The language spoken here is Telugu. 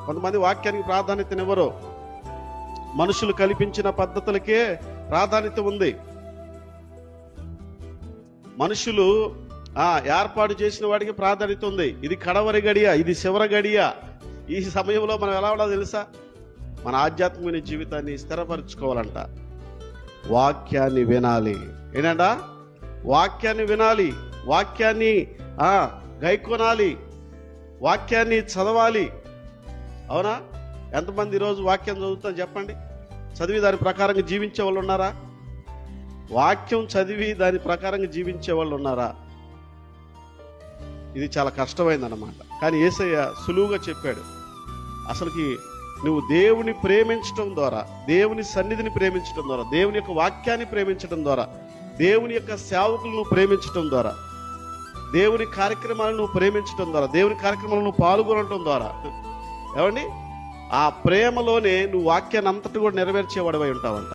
కొంతమంది వాక్యానికి ప్రాధాన్యతనివ్వరు. మనుషులు కల్పించిన పద్ధతులకే ప్రాధాన్యత ఉంది. మనుషులు ఏర్పాటు చేసిన వాడికి ప్రాధాన్యత ఉంది. ఇది కడవరి గడియ, ఇది చివరి గడియ. ఈ సమయంలో మనం ఎలా ఉండాలో తెలుసా? మన ఆధ్యాత్మిక జీవితాన్ని స్థిరపరచుకోవాలంట. వాక్యాన్ని వినాలి. ఏంటంట? వాక్యాన్ని వినాలి, వాక్యాన్ని గైకొనాలి, వాక్యాన్ని చదవాలి. అవునా? ఎంతమంది ఈరోజు వాక్యం చదువుతాం చెప్పండి? చదివి దాని ప్రకారంగా జీవించే వాళ్ళు ఉన్నారా? వాక్యం చదివి దాని ప్రకారంగా జీవించే వాళ్ళు ఉన్నారా? ఇది చాలా కష్టమైందన్నమాట. కానీ యేసయ్య సులువుగా చెప్పాడు. అసలుకి నువ్వు దేవుని ప్రేమించడం ద్వారా, దేవుని సన్నిధిని ప్రేమించడం ద్వారా, దేవుని యొక్క వాక్యాన్ని ప్రేమించడం ద్వారా, దేవుని యొక్క సేవకులను ప్రేమించడం ద్వారా, దేవుని కార్యక్రమాలను నువ్వు ప్రేమించడం ద్వారా, దేవుని కార్యక్రమాలను నువ్వు పాల్గొనడం ద్వారా, ఏమండి, ఆ ప్రేమలోనే నువ్వు వాక్యాన్ని అంతటి కూడా నెరవేర్చేవాడివై ఉంటావంట.